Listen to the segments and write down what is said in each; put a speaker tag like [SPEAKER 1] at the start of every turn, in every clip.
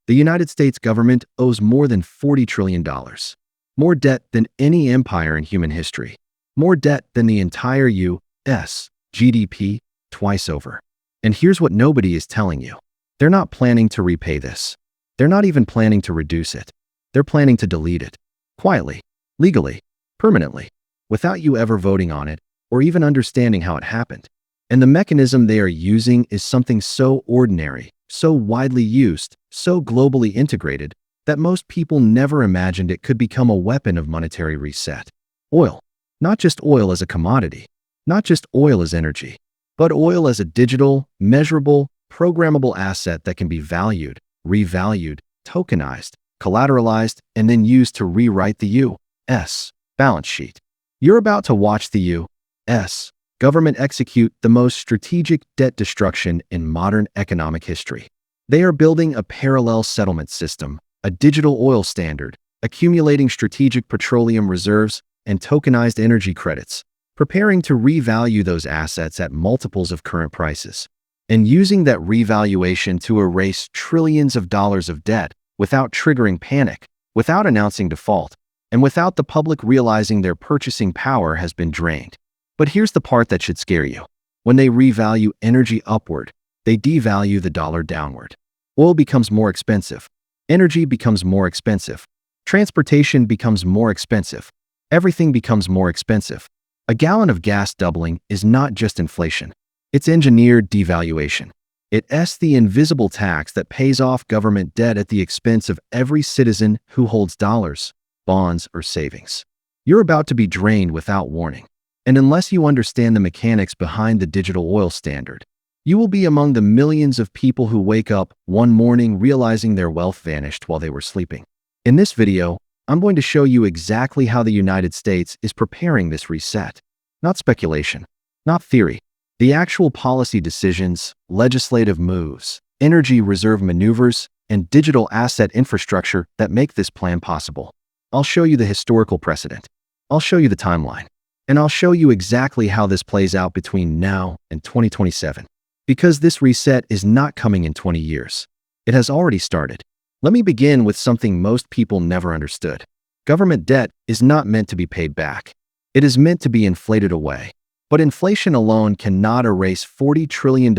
[SPEAKER 1] The United States government owes more than $40 trillion. More debt than any empire in human history. More debt than the entire U.S. GDP twice over. And here's what nobody is telling you. They're not planning to repay this. They're not even planning to reduce it. They're planning to delete it. Quietly, legally, permanently, without you ever voting on it or even understanding how it happened. And the mechanism they are using is something so ordinary, so widely used, so globally integrated, that most people never imagined it could become a weapon of monetary reset. Oil. Not just oil as a commodity, not just oil as energy, but oil as a digital, measurable, programmable asset that can be valued, revalued, tokenized, collateralized, and then used to rewrite the U.S. balance sheet. You're about to watch the U.S. government execute the most strategic debt destruction in modern economic history. They are building a parallel settlement system, a digital oil standard, accumulating strategic petroleum reserves and tokenized energy credits, preparing to revalue those assets at multiples of current prices, and using that revaluation to erase trillions of dollars of debt without triggering panic, without announcing default, and without the public realizing their purchasing power has been drained. But here's the part that should scare you. When they revalue energy upward, they devalue the dollar downward. Oil becomes more expensive. Energy becomes more expensive. Transportation becomes more expensive. Everything becomes more expensive. A gallon of gas doubling is not just inflation. It's engineered devaluation. It's the invisible tax that pays off government debt at the expense of every citizen who holds dollars, bonds, or savings. You're about to be drained without warning. And unless you understand the mechanics behind the digital oil standard, you will be among the millions of people who wake up one morning realizing their wealth vanished while they were sleeping. In this video, I'm going to show you exactly how the United States is preparing this reset. Not speculation, not theory. The actual policy decisions, legislative moves, energy reserve maneuvers, and digital asset infrastructure that make this plan possible. I'll show you the historical precedent. I'll show you the timeline. And I'll show you exactly how this plays out between now and 2027. Because this reset is not coming in 20 years. It has already started. Let me begin with something most people never understood. Government debt is not meant to be paid back. It is meant to be inflated away. But inflation alone cannot erase $40 trillion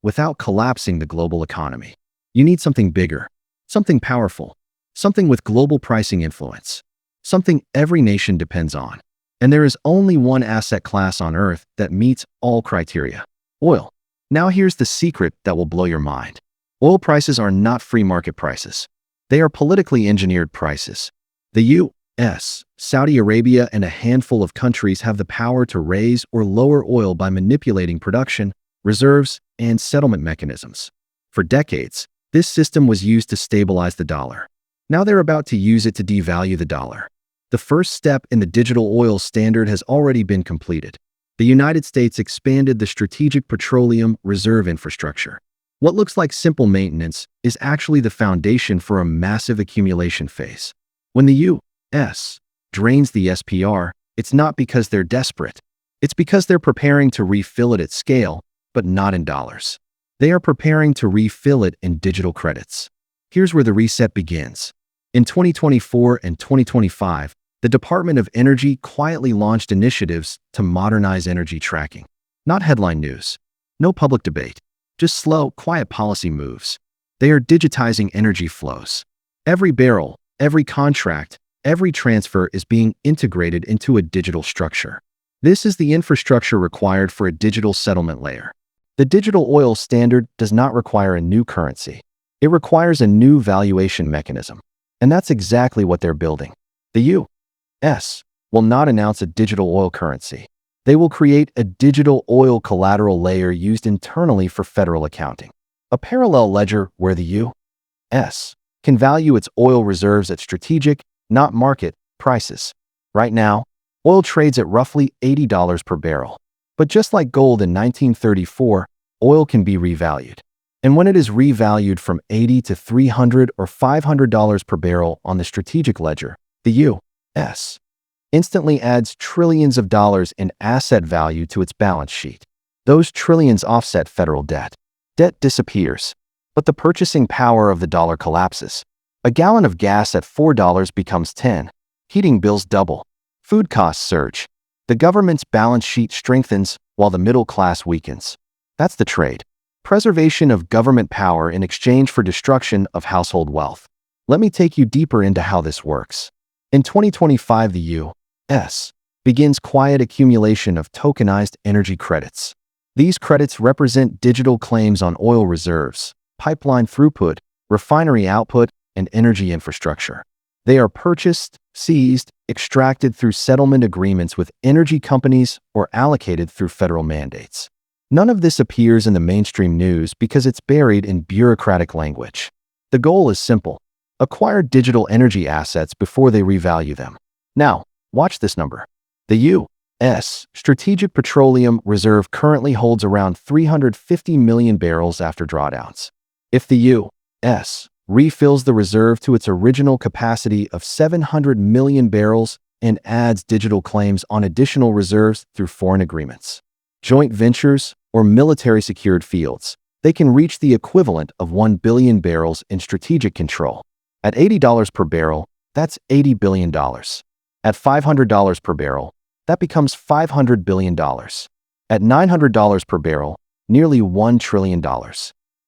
[SPEAKER 1] without collapsing the global economy. You need something bigger, something powerful, something with global pricing influence, something every nation depends on. And there is only one asset class on Earth that meets all criteria: oil. Now here's the secret that will blow your mind. Oil prices are not free market prices. They are politically engineered prices. The U.S., Saudi Arabia, and a handful of countries have the power to raise or lower oil by manipulating production, reserves, and settlement mechanisms. For decades, this system was used to stabilize the dollar. Now they're about to use it to devalue the dollar. The first step in the digital oil standard has already been completed. The United States expanded the strategic petroleum reserve infrastructure. What looks like simple maintenance is actually the foundation for a massive accumulation phase. When the U.S. drains the SPR, it's not because they're desperate. It's because they're preparing to refill it at scale, but not in dollars. They are preparing to refill it in digital credits. Here's where the reset begins. In 2024 and 2025, the Department of Energy quietly launched initiatives to modernize energy tracking. Not headline news. No public debate. Just slow, quiet policy moves. They are digitizing energy flows. Every barrel, every contract, every transfer is being integrated into a digital structure. This is the infrastructure required for a digital settlement layer. The digital oil standard does not require a new currency. It requires a new valuation mechanism. And that's exactly what they're building. The U.S. will not announce a digital oil currency. They will create a digital oil collateral layer used internally for federal accounting. A parallel ledger where the U.S. can value its oil reserves at strategic, not market, prices. Right now, oil trades at roughly $80 per barrel. But just like gold in 1934, oil can be revalued. And when it is revalued from $80 to $300 or $500 per barrel on the strategic ledger, the U.S. instantly adds trillions of dollars in asset value to its balance sheet. Those trillions offset federal debt. Debt disappears. But the purchasing power of the dollar collapses. A gallon of gas at $4 becomes 10. Heating bills double. Food costs surge. The government's balance sheet strengthens while the middle class weakens. That's the trade. Preservation of government power in exchange for destruction of household wealth. Let me take you deeper into how this works. In 2025, the U.S. begins quiet accumulation of tokenized energy credits. These credits represent digital claims on oil reserves, pipeline throughput, refinery output, and energy infrastructure. They are purchased, seized, extracted through settlement agreements with energy companies or allocated through federal mandates. None of this appears in the mainstream news because it's buried in bureaucratic language. The goal is simple: acquire digital energy assets before they revalue them. Now, watch this number. The U.S. Strategic Petroleum Reserve currently holds around 350 million barrels after drawdowns. If the U.S. refills the reserve to its original capacity of 700 million barrels and adds digital claims on additional reserves through foreign agreements, joint ventures, or military-secured fields, they can reach the equivalent of 1 billion barrels in strategic control. At $80 per barrel, that's $80 billion. At $500 per barrel, that becomes $500 billion. At $900 per barrel, nearly $1 trillion.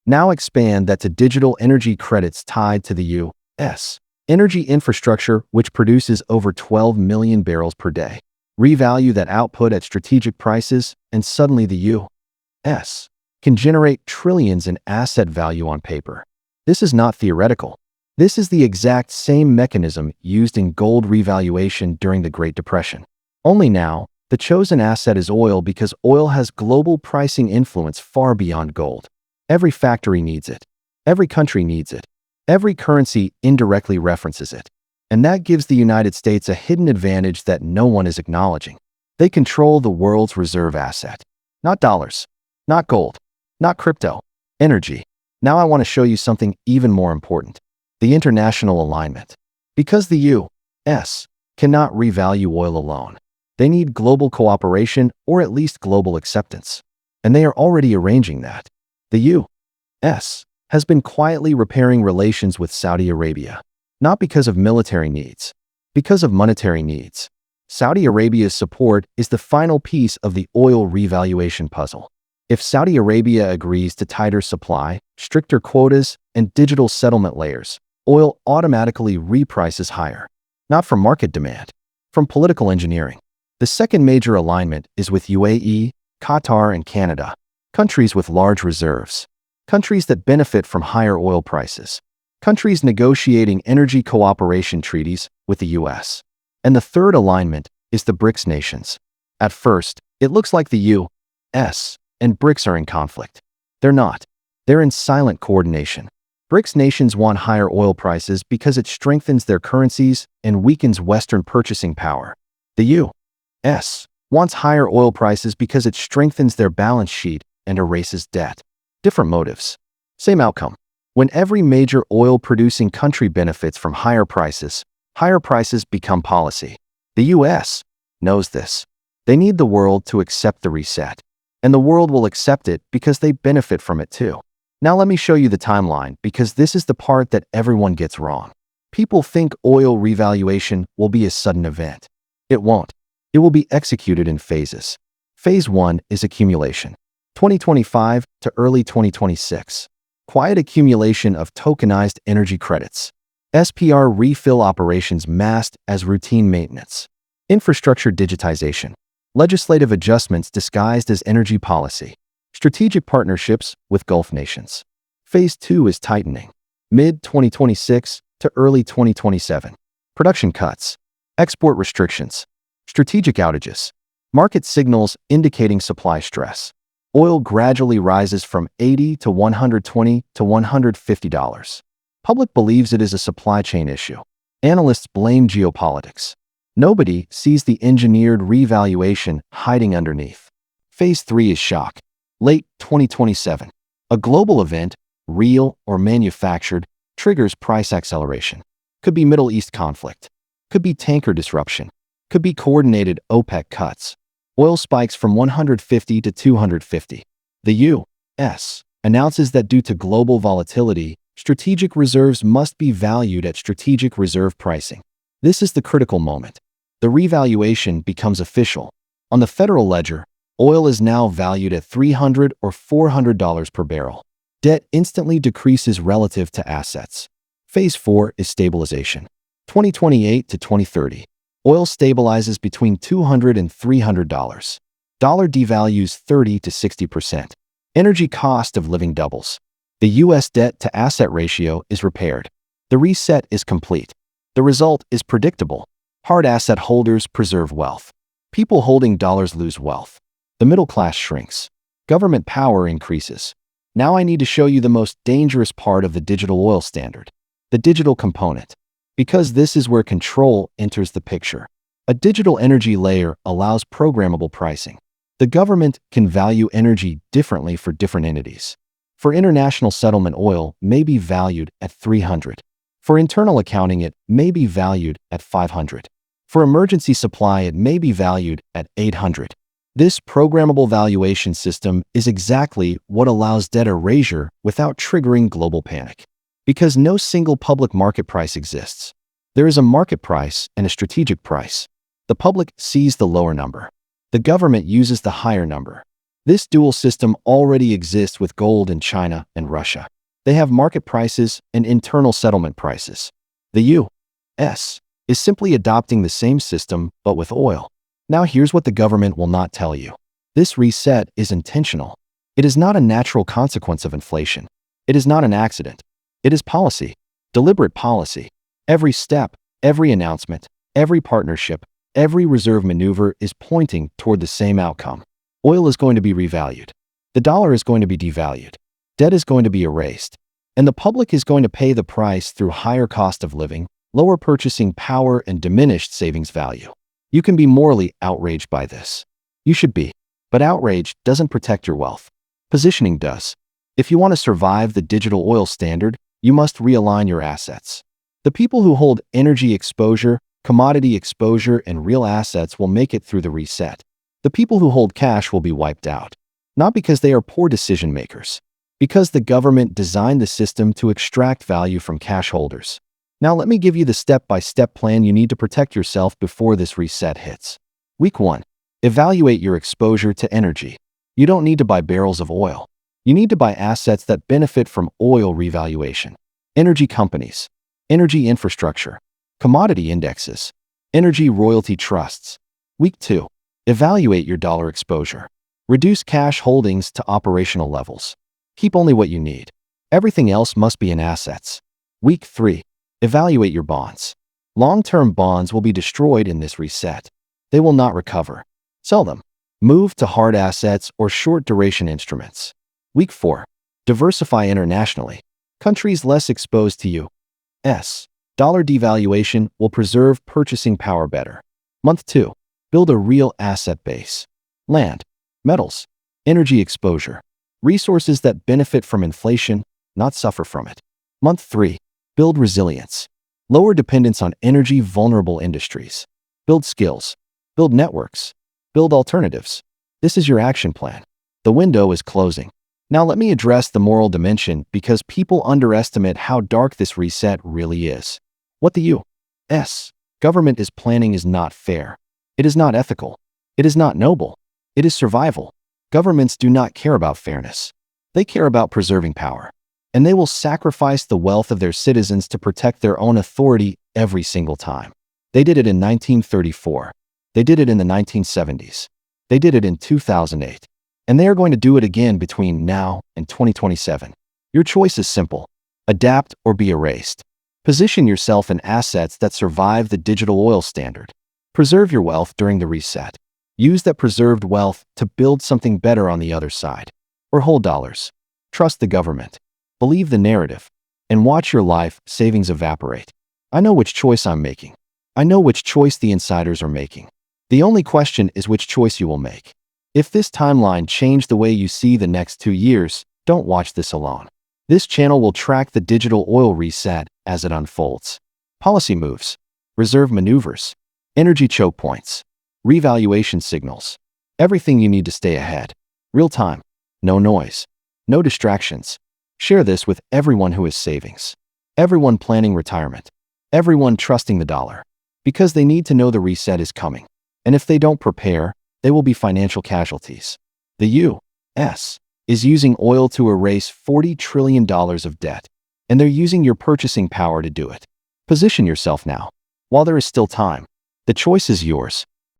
[SPEAKER 1] Now expand that to digital energy credits tied to the U.S. energy infrastructure, which produces over 12 million barrels per day. Revalue that output at strategic prices, and suddenly the U.S. can generate trillions in asset value on paper. This is not theoretical. This is the exact same mechanism used in gold revaluation during the Great Depression. Only now, the chosen asset is oil because oil has global pricing influence far beyond gold. Every factory needs it. Every country needs it. Every currency indirectly references it. And that gives the United States a hidden advantage that no one is acknowledging. They control the world's reserve asset. Not dollars, not gold, not crypto, energy. Now I want to show you something even more important: the international alignment. Because the U.S. cannot revalue oil alone, they need global cooperation or at least global acceptance. And they are already arranging that. The U.S. has been quietly repairing relations with Saudi Arabia, not because of military needs, because of monetary needs. Saudi Arabia's support is the final piece of the oil revaluation puzzle. If Saudi Arabia agrees to tighter supply, stricter quotas, and digital settlement layers, oil automatically reprices higher. Not from market demand, from political engineering. The second major alignment is with UAE, Qatar, and Canada, countries with large reserves, countries that benefit from higher oil prices, countries negotiating energy cooperation treaties with the U.S. And the third alignment is the BRICS nations. At first, it looks like the U.S. and BRICS are in conflict. They're not. They're in silent coordination. BRICS nations want higher oil prices because it strengthens their currencies and weakens Western purchasing power. The U.S. wants higher oil prices because it strengthens their balance sheet and erases debt. Different motives. Same outcome. When every major oil-producing country benefits from higher prices become policy. The U.S. knows this. They need the world to accept the reset. And the world will accept it because they benefit from it too. Now let me show you the timeline, because this is the part that everyone gets wrong. People think oil revaluation will be a sudden event. It won't. It will be executed in phases. Phase 1 is accumulation. 2025 to early 2026. Quiet accumulation of tokenized energy credits. SPR refill operations masked as routine maintenance. Infrastructure digitization. Legislative adjustments disguised as energy policy. Strategic partnerships with Gulf nations. Phase 2 is tightening. Mid-2026 to early 2027. Production cuts. Export restrictions. Strategic outages. Market signals indicating supply stress. Oil gradually rises from $80 to $120 to $150. Public believes it is a supply chain issue. Analysts blame geopolitics. Nobody sees the engineered revaluation hiding underneath. Phase 3 is shock. Late 2027. A global event, real or manufactured, triggers price acceleration. Could be Middle East conflict. Could be tanker disruption. Could be coordinated OPEC cuts. Oil spikes from 150 to 250. The U.S. announces that due to global volatility, strategic reserves must be valued at strategic reserve pricing. This is the critical moment. The revaluation becomes official. On the Federal Ledger, oil is now valued at $300 or $400 per barrel. Debt instantly decreases relative to assets. Phase 4 is stabilization. 2028 to 2030. Oil stabilizes between $200 and $300. Dollar devalues 30 to 60%. Energy cost of living doubles. The U.S. debt-to-asset ratio is repaired. The reset is complete. The result is predictable. Hard asset holders preserve wealth. People holding dollars lose wealth. The middle class shrinks. Government power increases. Now I need to show you the most dangerous part of the digital oil standard, the digital component, because this is where control enters the picture. A digital energy layer allows programmable pricing. The government can value energy differently for different entities. For international settlement, oil may be valued at $300. For internal accounting, it may be valued at $500. For emergency supply, it may be valued at $800. This programmable valuation system is exactly what allows debt erasure without triggering global panic. Because no single public market price exists. There is a market price and a strategic price. The public sees the lower number. The government uses the higher number. This dual system already exists with gold in China and Russia. They have market prices and internal settlement prices. The U.S. is simply adopting the same system, but with oil. Now here's what the government will not tell you. This reset is intentional. It is not a natural consequence of inflation. It is not an accident. It is policy, deliberate policy. Every step, every announcement, every partnership, every reserve maneuver is pointing toward the same outcome. Oil is going to be revalued. The dollar is going to be devalued. Debt is going to be erased. And the public is going to pay the price through higher cost of living, lower purchasing power, and diminished savings value. You can be morally outraged by this. You should be. But outrage doesn't protect your wealth. Positioning does. If you want to survive the digital oil standard, you must realign your assets. The people who hold energy exposure, commodity exposure, and real assets will make it through the reset. The people who hold cash will be wiped out. Not because they are poor decision makers. Because the government designed the system to extract value from cash holders. Now let me give you the step-by-step plan you need to protect yourself before this reset hits. Week 1. Evaluate your exposure to energy. You don't need to buy barrels of oil. You need to buy assets that benefit from oil revaluation. Energy companies. Energy infrastructure. Commodity indexes. Energy royalty trusts. Week 2. Evaluate your dollar exposure. Reduce cash holdings to operational levels. Keep only what you need. Everything else must be in assets. Week 3. Evaluate your bonds. Long-term bonds will be destroyed in this reset. They will not recover. Sell them. Move to hard assets or short-duration instruments. Week 4. Diversify internationally. Countries less exposed to U.S. dollar devaluation will preserve purchasing power better. Month 2. Build a real asset base. Land, metals, energy exposure. Resources that benefit from inflation, not suffer from it. Month 3. Build resilience. Lower dependence on energy-vulnerable industries. Build skills. Build networks. Build alternatives. This is your action plan. The window is closing. Now let me address the moral dimension because people underestimate how dark this reset really is. What the U.S. government is planning is not fair. It is not ethical. It is not noble. It is survival. Governments do not care about fairness. They care about preserving power. And they will sacrifice the wealth of their citizens to protect their own authority every single time. They did it in 1934. They did it in the 1970s. They did it in 2008. And they are going to do it again between now and 2027. Your choice is simple. Adapt or be erased. Position yourself in assets that survive the digital oil standard. Preserve your wealth during the reset. Use that preserved wealth to build something better on the other side. Or hold dollars. Trust the government. Believe the narrative. And watch your life savings evaporate. I know which choice I'm making. I know which choice the insiders are making. The only question is which choice you will make. If this timeline changed the way you see the next 2 years, don't watch this alone. This channel will track the digital oil reset as it unfolds. Policy moves. Reserve maneuvers. Energy choke points. Revaluation signals. Everything you need to stay ahead. Real time. No noise. No distractions. Share this with everyone who has savings, everyone planning retirement, everyone trusting the dollar, because they need to know the reset is coming. And if they don't prepare, they will be financial casualties. The U.S. is using oil to erase $40 trillion of debt, and they're using your purchasing power to do it. Position yourself now, while there is still time. The choice is yours.